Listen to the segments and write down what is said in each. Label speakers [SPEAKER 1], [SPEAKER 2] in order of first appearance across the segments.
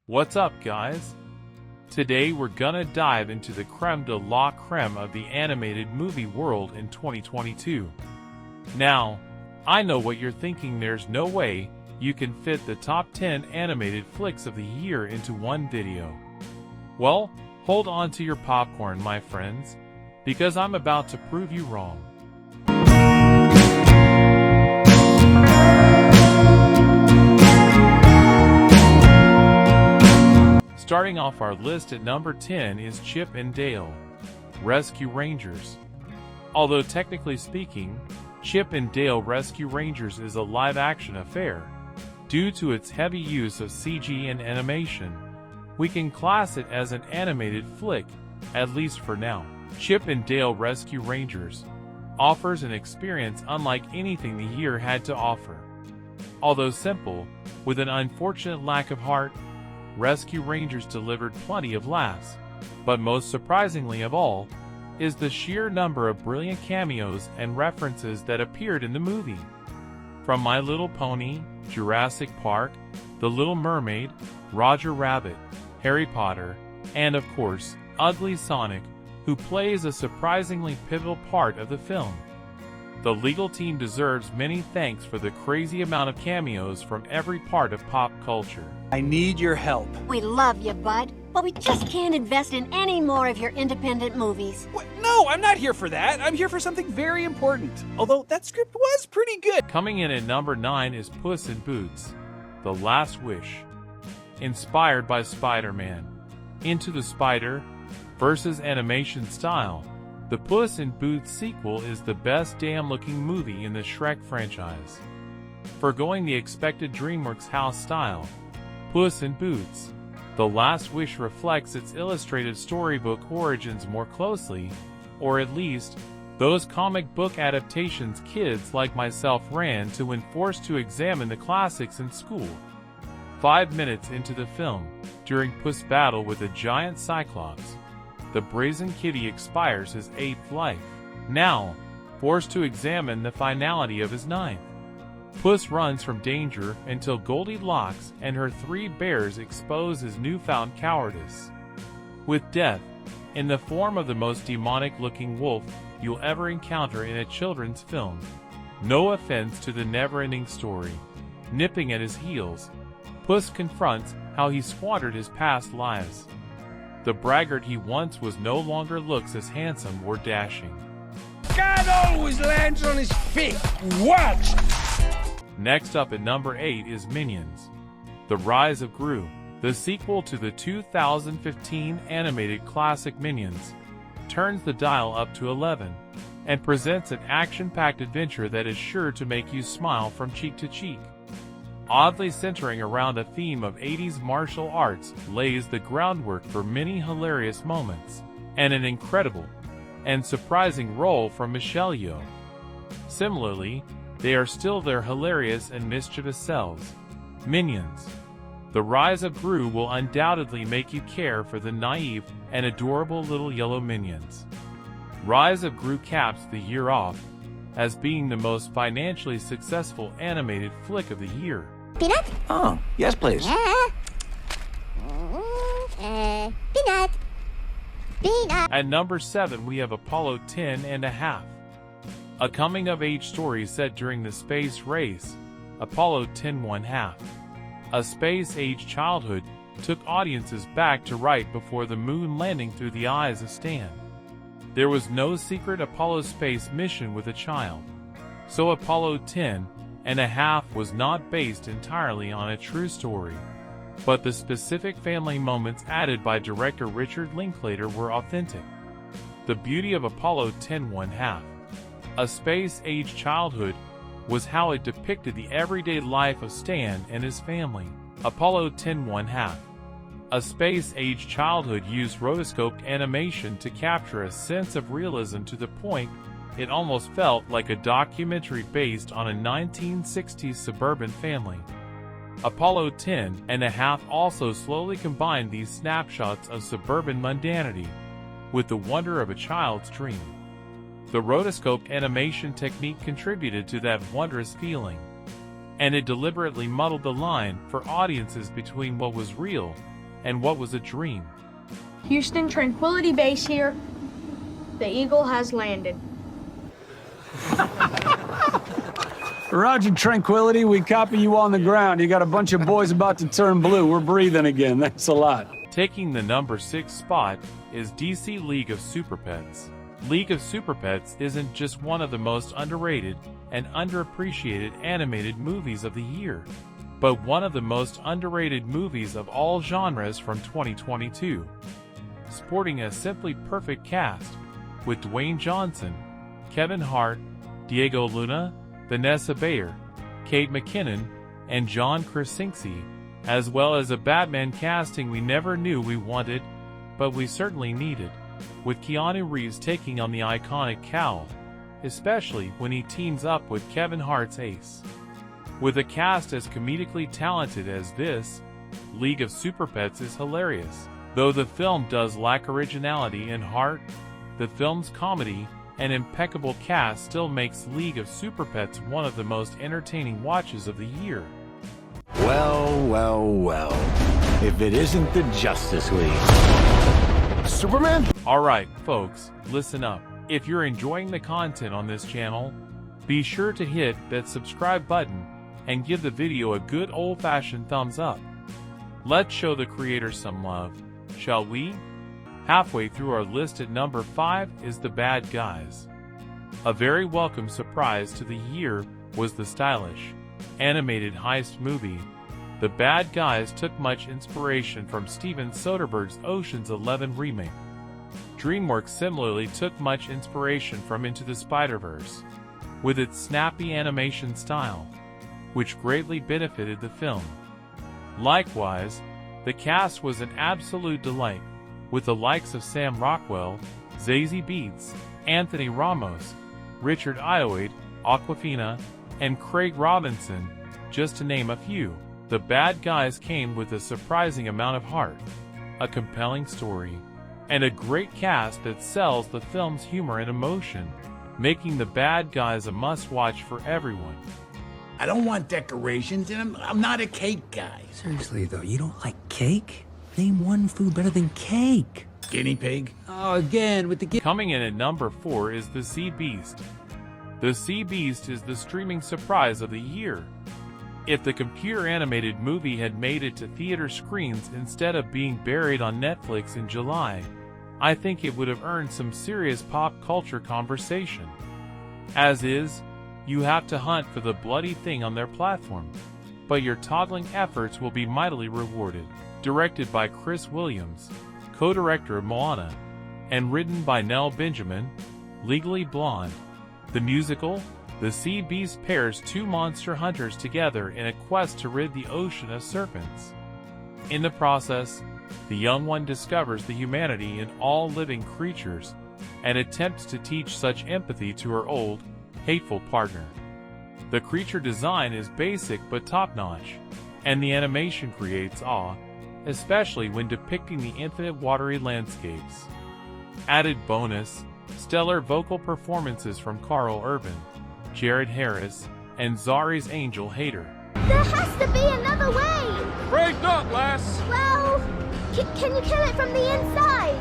[SPEAKER 1] What's up, guys? Today we're gonna dive into the creme de la creme of the animated movie world in 2022. Now, I know what you're thinking, there's no way you can fit the top 10 animated flicks of the year into one video. Well, hold on to your popcorn, my friends, because I'm about to prove you wrong. Starting off our list at number 10 is Chip and Dale Rescue Rangers. Although technically speaking, Chip and Dale Rescue Rangers is a live-action affair, due to its heavy use of CG and animation, we can class it as an animated flick, at least for now. Chip and Dale Rescue Rangers offers an experience unlike anything the year had to offer. Although simple, with an unfortunate lack of heart, Rescue Rangers delivered plenty of laughs, but most surprisingly of all, is the sheer number of brilliant cameos and references that appeared in the movie. From My Little Pony, Jurassic Park, The Little Mermaid, Roger Rabbit, Harry Potter, and of course, Ugly Sonic, who plays a surprisingly pivotal part of the film. The legal team deserves many thanks for the crazy amount of cameos from every part of pop culture.
[SPEAKER 2] I need your help.
[SPEAKER 3] We love you, Bud, but we just can't invest in any more of your independent movies.
[SPEAKER 2] What? No, I'm not here for that. I'm here for something very important. Although that script was pretty good.
[SPEAKER 1] Coming in at number 9 is Puss in Boots: The Last Wish. Inspired by Spider-Man, Into the Spider-Verse's animation style, the Puss in Boots sequel is the best damn-looking movie in the Shrek franchise. Forgoing the expected DreamWorks house style, Puss in Boots: The Last Wish reflects its illustrated storybook origins more closely, or at least, those comic book adaptations kids like myself ran to when forced to examine the classics in school. 5 minutes into the film, during Puss' battle with a giant Cyclops, the brazen kitty expires his 8th life. Now, forced to examine the finality of his 9th, Puss runs from danger until Goldilocks and her 3 bears expose his newfound cowardice. With death, in the form of the most demonic-looking wolf you'll ever encounter in a children's film. No offense to the never-ending story. Nipping at his heels, Puss confronts how he squandered his past lives. The braggart he once was no longer looks as handsome or dashing.
[SPEAKER 4] God always lands on his feet. Watch!
[SPEAKER 1] Next up at number 8 is Minions: The Rise of Gru. The sequel to the 2015 animated classic Minions turns the dial up to 11 and presents an action-packed adventure that is sure to make you smile from cheek to cheek. Oddly centering around a theme of 80s martial arts lays the groundwork for many hilarious moments, and an incredible and surprising role from Michelle Yeoh. Similarly, they are still their hilarious and mischievous selves. Minions: The Rise of Gru will undoubtedly make you care for the naive and adorable little yellow minions. Rise of Gru caps the year off as being the most financially successful animated flick of the year.
[SPEAKER 5] Peanut?
[SPEAKER 4] Oh, yes, please.
[SPEAKER 5] Peanut. Peanut.
[SPEAKER 1] At number 7 we have Apollo 10 and a Half. A coming-of-age story set during the space race, Apollo 10 1/2. A space-age childhood took audiences back to right before the moon landing through the eyes of Stan. There was no secret Apollo space mission with a child, so Apollo 10 and a Half was not based entirely on a true story, but the specific family moments added by director Richard Linklater were authentic. The beauty of Apollo 10 1/2, A Space-Age Childhood, was how it depicted the everyday life of Stan and his family. Apollo 10 1/2, A Space-Age Childhood used rotoscoped animation to capture a sense of realism to the point it almost felt like a documentary based on a 1960s suburban family. Apollo 10 and a Half also slowly combined these snapshots of suburban mundanity with the wonder of a child's dream. The rotoscoped animation technique contributed to that wondrous feeling, and it deliberately muddled the line for audiences between what was real and what was a dream.
[SPEAKER 6] Houston, Tranquility Base here. The Eagle has landed.
[SPEAKER 7] Roger, Tranquility. We copy you on the ground. You got a bunch of boys about to turn blue. We're breathing again. Thanks a lot.
[SPEAKER 1] Taking the number 6 spot is DC League of Super Pets. League of Super Pets isn't just one of the most underrated and underappreciated animated movies of the year, but one of the most underrated movies of all genres from 2022. Sporting a simply perfect cast, with Dwayne Johnson, Kevin Hart, Diego Luna, Vanessa Bayer, Kate McKinnon, and John Krasinski, as well as a Batman casting we never knew we wanted, but we certainly needed, with Keanu Reeves taking on the iconic cowl, especially when he teams up with Kevin Hart's ace. With a cast as comedically talented as this, League of Super Pets is hilarious. Though the film does lack originality and heart, the film's comedy and impeccable cast still makes League of Super Pets one of the most entertaining watches of the year.
[SPEAKER 8] Well, well, well. If it isn't the Justice League. Superman?
[SPEAKER 1] Alright, folks, listen up. If you're enjoying the content on this channel, be sure to hit that subscribe button and give the video a good old-fashioned thumbs up. Let's show the creator some love, shall we? Halfway through our list at number 5 is The Bad Guys. A very welcome surprise to the year was the stylish, animated heist movie. The Bad Guys took much inspiration from Steven Soderbergh's Ocean's 11 remake. DreamWorks similarly took much inspiration from Into the Spider-Verse, with its snappy animation style, which greatly benefited the film. Likewise, the cast was an absolute delight, with the likes of Sam Rockwell, Zazie Beetz, Anthony Ramos, Richard Ayoade, Awkwafina, and Craig Robinson, just to name a few. The Bad Guys came with a surprising amount of heart, a compelling story, and a great cast that sells the film's humor and emotion, making The Bad Guys a must-watch for everyone.
[SPEAKER 4] I don't want decorations, and I'm not a cake guy.
[SPEAKER 9] Seriously, though, you don't like cake? Name one food better than cake.
[SPEAKER 4] Guinea pig?
[SPEAKER 9] Oh, again, with the
[SPEAKER 1] Coming in at number 4 is The Sea Beast. The Sea Beast is the streaming surprise of the year. If the computer-animated movie had made it to theater screens instead of being buried on Netflix in July, I think it would have earned some serious pop culture conversation. As is, you have to hunt for the bloody thing on their platform, but your toddling efforts will be mightily rewarded. Directed by Chris Williams, co-director of Moana, and written by Nell Benjamin, Legally Blonde. The musical, The Sea Beast pairs two monster hunters together in a quest to rid the ocean of serpents. In the process, the young one discovers the humanity in all living creatures and attempts to teach such empathy to her old, hateful partner. The creature design is basic but top-notch, and the animation creates awe, especially when depicting the infinite watery landscapes. Added bonus, stellar vocal performances from Carl Urban, Jared Harris, and Zari's Angel Hader.
[SPEAKER 5] There has to be another way!
[SPEAKER 2] Afraid not, lass!
[SPEAKER 5] Well, can you kill it from the inside?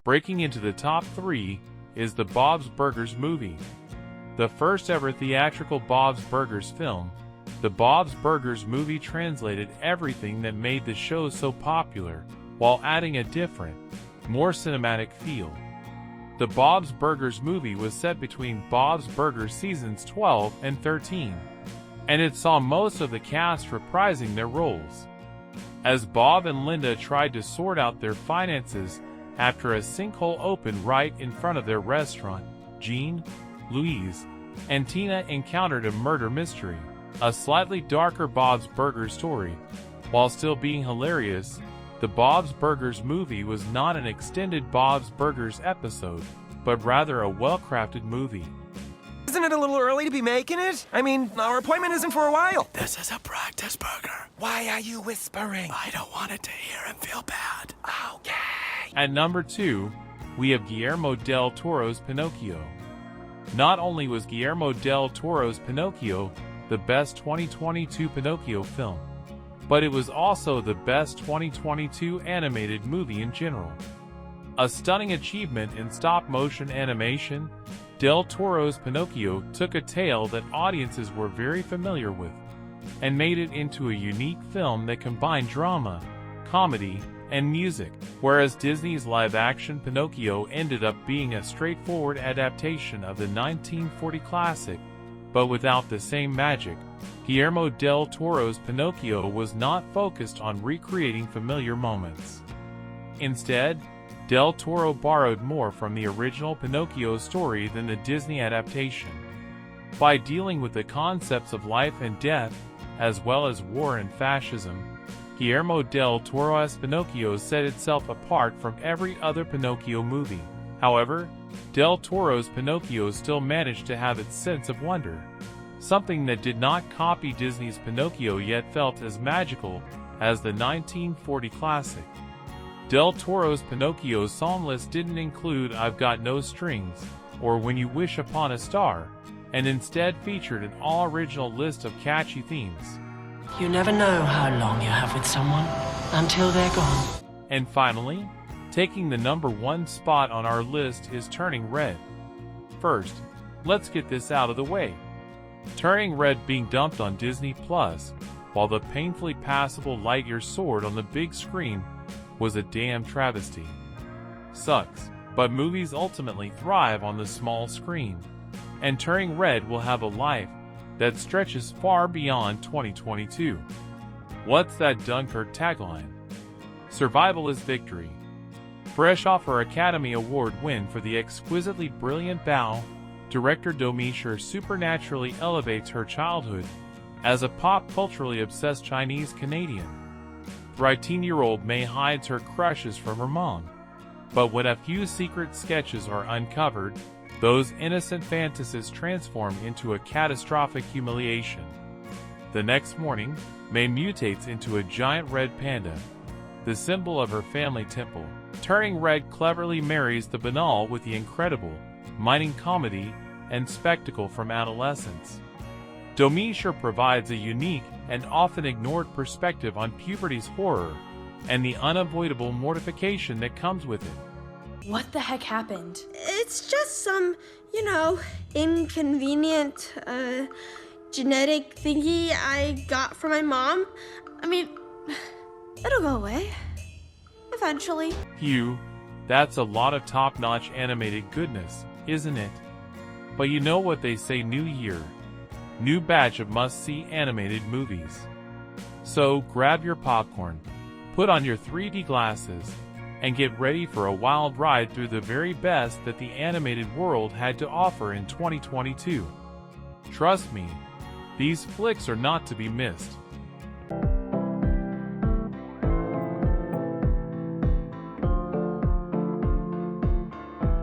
[SPEAKER 1] Breaking into the top 3 is the Bob's Burgers movie. The first ever theatrical Bob's Burgers film, the Bob's Burgers movie translated everything that made the show so popular, while adding a different, more cinematic feel. The Bob's Burgers movie was set between Bob's Burgers seasons 12 and 13, and it saw most of the cast reprising their roles. As Bob and Linda tried to sort out their finances after a sinkhole opened right in front of their restaurant, Jean, Louise, and Tina encountered a murder mystery. A slightly darker Bob's Burgers story. While still being hilarious, the Bob's Burgers movie was not an extended Bob's Burgers episode, but rather a well-crafted movie.
[SPEAKER 10] Isn't it a little early to be making it? I mean, our appointment isn't for a while.
[SPEAKER 9] This is a practice burger.
[SPEAKER 10] Why are you whispering?
[SPEAKER 9] I don't want it to hear him feel bad.
[SPEAKER 10] Okay.
[SPEAKER 1] At number 2, we have Guillermo del Toro's Pinocchio. Not only was Guillermo del Toro's Pinocchio the best 2022 Pinocchio film, but it was also the best 2022 animated movie in general. A stunning achievement in stop-motion animation, Del Toro's Pinocchio took a tale that audiences were very familiar with and made it into a unique film that combined drama, comedy, and music, whereas Disney's live-action Pinocchio ended up being a straightforward adaptation of the 1940 classic, but without the same magic. Guillermo del Toro's Pinocchio was not focused on recreating familiar moments. Instead, Del Toro borrowed more from the original Pinocchio story than the Disney adaptation. By dealing with the concepts of life and death, as well as war and fascism, Guillermo del Toro's Pinocchio set itself apart from every other Pinocchio movie. However, del Toro's Pinocchio still managed to have its sense of wonder, something that did not copy Disney's Pinocchio yet felt as magical as the 1940 classic. Del Toro's Pinocchio song list didn't include I've Got No Strings or When You Wish Upon a Star, and instead featured an all-original list of catchy themes.
[SPEAKER 11] You never know how long you have with someone until they're gone.
[SPEAKER 1] And finally, taking the #1 spot on our list is Turning Red. First, let's get this out of the way. Turning Red being dumped on Disney Plus, while the painfully passable Lightyear soared on the big screen, was a damn travesty. Sucks, but movies ultimately thrive on the small screen, and Turning Red will have a life that stretches far beyond 2022. What's that Dunkirk tagline? Survival is victory. Fresh off her Academy Award win for the exquisitely brilliant Bao, director Domisher supernaturally elevates her childhood as a pop-culturally obsessed Chinese-Canadian. The 18-year-old May hides her crushes from her mom, but when a few secret sketches are uncovered, those innocent fantasies transform into a catastrophic humiliation. The next morning, May mutates into a giant red panda, the symbol of her family temple. Turning Red cleverly marries the banal with the incredible, mining comedy and spectacle from adolescence. Domisher provides a unique and often ignored perspective on puberty's horror and the unavoidable mortification that comes with it.
[SPEAKER 12] What the heck happened?
[SPEAKER 5] It's just some, inconvenient, genetic thingy I got from my mom. I mean, it'll go away. Eventually.
[SPEAKER 1] Phew, that's a lot of top-notch animated goodness, isn't it? But you know what they say, new year, new batch of must-see animated movies. So grab your popcorn, put on your 3D glasses, and get ready for a wild ride through the very best that the animated world had to offer in 2022. Trust me, these flicks are not to be missed.